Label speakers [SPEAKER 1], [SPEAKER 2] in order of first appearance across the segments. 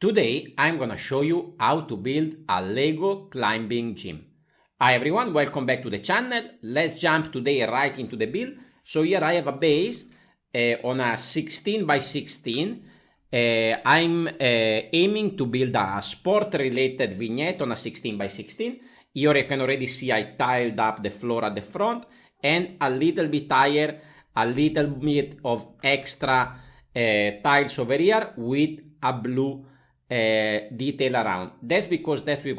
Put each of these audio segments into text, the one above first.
[SPEAKER 1] Today I'm gonna show you how to build a Lego climbing gym. Hi everyone, welcome back to the channel. Let's jump today right into the build. So here I have a base on a 16 by 16. I'm aiming to build a sport related vignette on a 16 by 16. Here you can already see I tiled up the floor at the front and a little bit higher, a little bit of extra tiles over here with a blue detail around. That's because that's where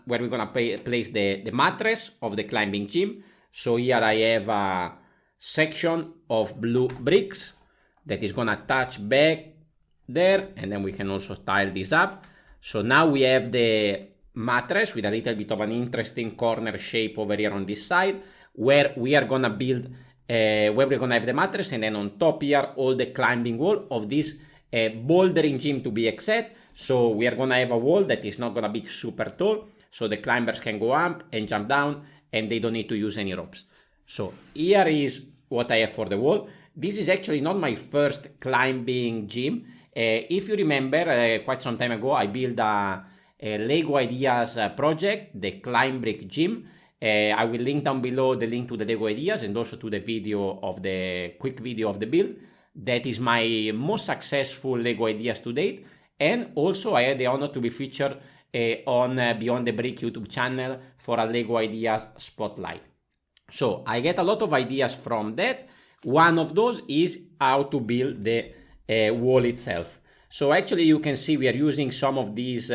[SPEAKER 1] we're gonna place the mattress of the climbing gym. So here I have a section of blue bricks that is gonna touch back there, and then we can also tile this up. So now we have the mattress with a little bit of an interesting corner shape over here on this side, where we are gonna build where we're gonna have the mattress, and then on top here all the climbing wall of this bouldering gym to be exact. So we are gonna have a wall that is not gonna be super tall, so the climbers can go up and jump down and they don't need to use any ropes. So here is what I have for the wall. This is actually not my first climbing gym. If you remember, quite some time ago I built a Lego Ideas project, the Climb Brick Gym. I will link down below the link to the Lego Ideas and also to the video of the quick video of the build. That is my most successful Lego Ideas to date. And also I had the honor to be featured on Beyond the Brick YouTube channel for a Lego Ideas Spotlight. So I get a lot of ideas from that. One of those is how to build the wall itself. So actually you can see we are using some of these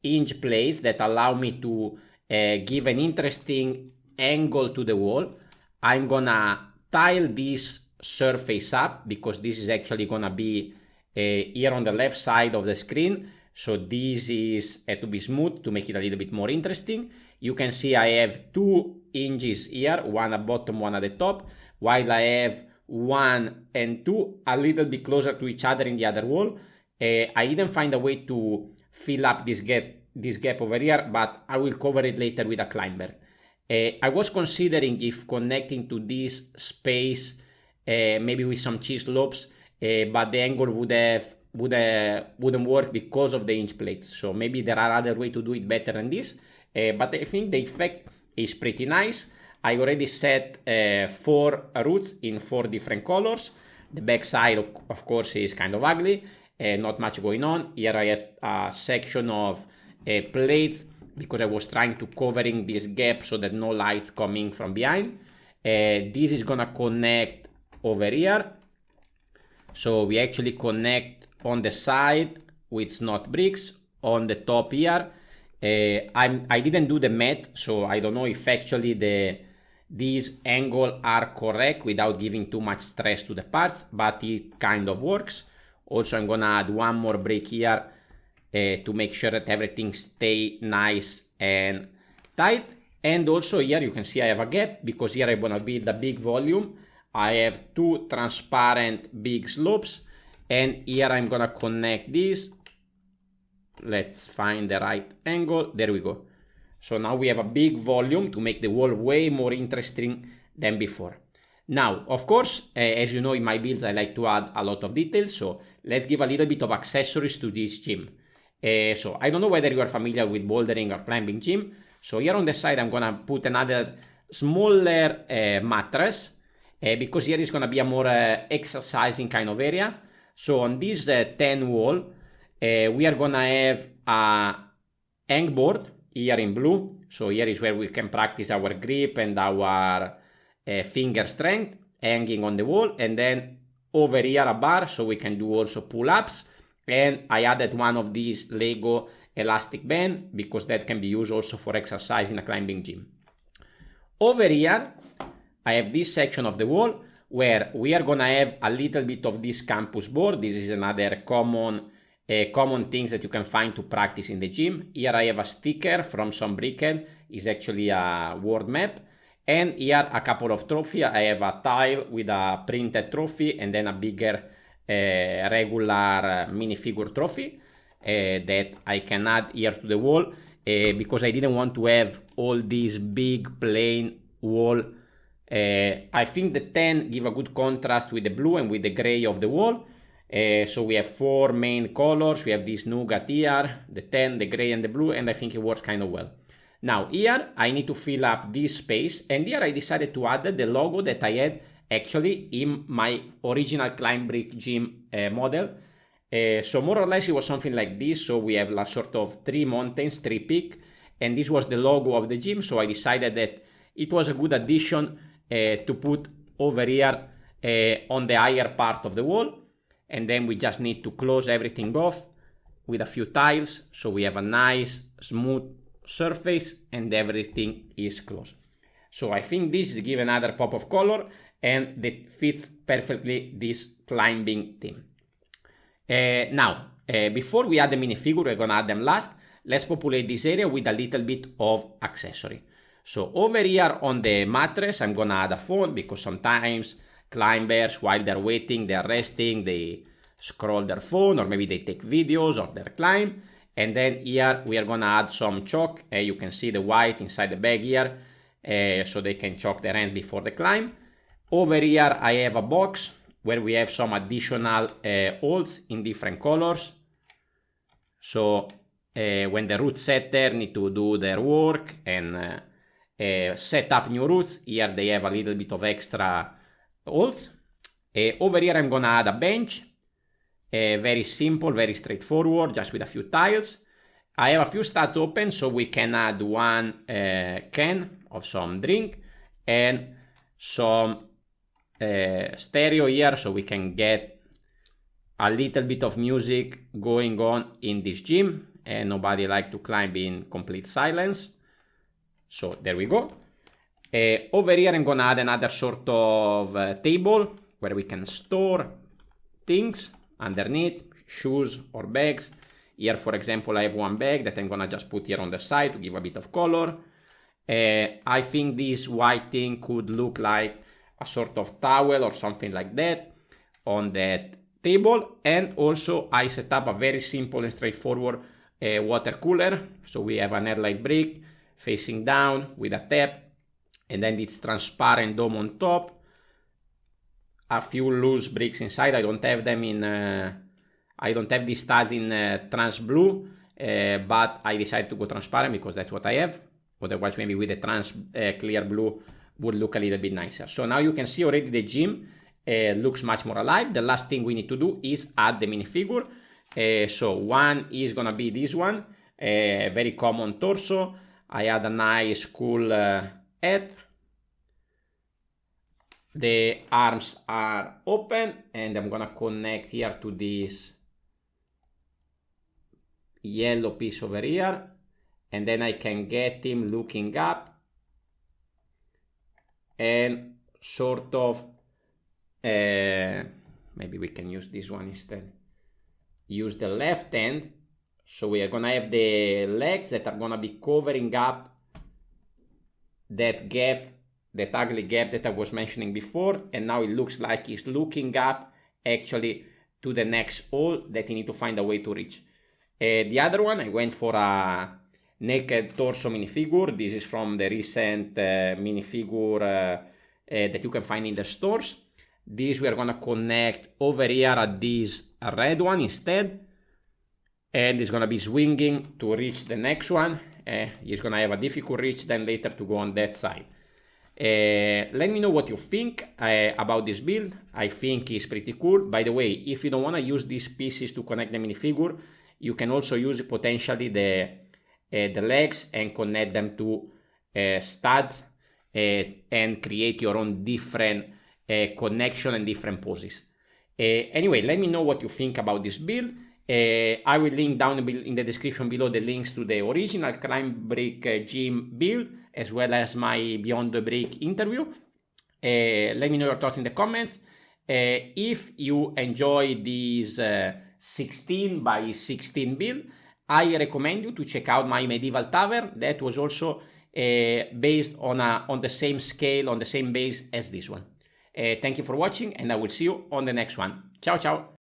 [SPEAKER 1] hinge plates that allow me to give an interesting angle to the wall. I'm gonna tile this surface up because this is actually gonna be here on the left side of the screen. So this is to be smooth to make it a little bit more interesting. You can see I have two hinges here, one at bottom, one at the top, while I have 1 and 2 a little bit closer to each other in the other wall. I didn't find a way to fill up this gap over here, but I will cover it later with a climber. I was considering if connecting to this space maybe with some cheese slopes, but the angle wouldn't work because of the hinge plates. So maybe there are other ways to do it better than this, but I think the effect is pretty nice. I already set 4 roots in 4 different colors. The back side of course is kind of ugly, not much going on. Here I have a section of plates because I was trying to covering this gap so that no lights coming from behind. This is gonna connect over here. So we actually connect on the side with snot bricks. On the top here, I didn't do the math, so I don't know if actually these angles are correct without giving too much stress to the parts, but it kind of works. Also, I'm gonna add one more brick here to make sure that everything stay nice and tight. And also here you can see I have a gap because here I'm gonna build a big volume. I have 2 transparent big slopes, and here I'm gonna connect this. Let's find the right angle. There we go. So now we have a big volume to make the wall way more interesting than before. Now, of course, as you know, in my builds I like to add a lot of details, so let's give a little bit of accessories to this gym. So I don't know whether you are familiar with bouldering or climbing gym. So here on the side I'm gonna put another smaller mattress, because here is gonna be a more exercising kind of area. So on this 10 wall, we are gonna have a hangboard here in blue. So here is where we can practice our grip and our finger strength hanging on the wall. And then over here a bar so we can do also pull-ups. And I added one of these Lego elastic band because that can be used also for exercise in a climbing gym. Over here I have this section of the wall where we are gonna have a little bit of this campus board. This is another common things that you can find to practice in the gym. Here I have a sticker from some Brickhead. It's actually a world map. And here a couple of trophies. I have a tile with a printed trophy and then a bigger regular minifigure trophy that I can add here to the wall because I didn't want to have all these big plain wall. I think the 10 give a good contrast with the blue and with the gray of the wall. So we have 4 main colors. We have this nougat here, the tan, the gray, and the blue, and I think it works kind of well. Now here I need to fill up this space, and here I decided to add the logo that I had actually in my original Climbbrick gym model. So more or less it was something like this. So we have a sort of 3 mountains, 3 peaks, and this was the logo of the gym. So I decided that it was a good addition to put over here on the higher part of the wall. And then we just need to close everything off with a few tiles, so we have a nice smooth surface and everything is closed. So I think this is give another pop of color and that fits perfectly this climbing theme. Now, before we add the minifigure, we're gonna add them last. Let's populate this area with a little bit of accessory. So over here on the mattress, I'm gonna add a phone because sometimes climbers, while they're waiting, they're resting, they scroll their phone, or maybe they take videos or they climb. And then here we are gonna add some chalk. You can see the white inside the bag here, so they can chalk their hands before the climb. Over here I have a box where we have some additional holes in different colors. So when the route setter need to do their work and set up new routes, here they have a little bit of extra holes. Over here I'm gonna add a bench, very simple, very straightforward, just with a few tiles. I have a few studs open, so we can add one can of some drink and some stereo here, so we can get a little bit of music going on in this gym, and nobody like to climb in complete silence. So there we go. Over here I'm gonna add another sort of table where we can store things underneath, shoes or bags. Here, for example, I have one bag that I'm gonna just put here on the side to give a bit of color. I think this white thing could look like a sort of towel or something like that on that table. And also I set up a very simple and straightforward water cooler. So we have an airlight brick facing down with a tap, and then it's transparent dome on top. A few loose bricks inside. I don't have them in I don't have these studs in trans blue, but I decided to go transparent because that's what I have. Otherwise maybe with the trans clear blue would look a little bit nicer. So now you can see already the gym looks much more alive. The last thing we need to do is add the minifigure. So one is gonna be this one, very common torso. I add a nice cool head. The arms are open, and I'm gonna connect here to this yellow piece over here, and then I can get him looking up and sort of maybe we can use this one instead. Use the left hand. So we are gonna have the legs that are gonna be covering up that gap, that ugly gap that I was mentioning before, and now it looks like he's looking up actually to the next hole that you need to find a way to reach. The other one, I went for a naked torso minifigure. This is from the recent minifigure that you can find in the stores. This we are gonna connect over here at this red one instead, and it's gonna be swinging to reach the next one. He's gonna have a difficult reach then later to go on that side. Let me know what you think about this build. I think it's pretty cool. By the way, if you don't want to use these pieces to connect the minifigure, you can also use potentially the legs and connect them to studs and create your own different connection and different poses. Anyway, let me know what you think about this build. I will link down in the description below the links to the original Climbbrick gym build, as well as my Beyond the Brick interview. Let me know your thoughts in the comments. If you enjoy this 16 by 16 build, I recommend you to check out my Medieval Tavern. That was also based on the same scale, on the same base as this one. Thank you for watching, and I will see you on the next one. Ciao, ciao!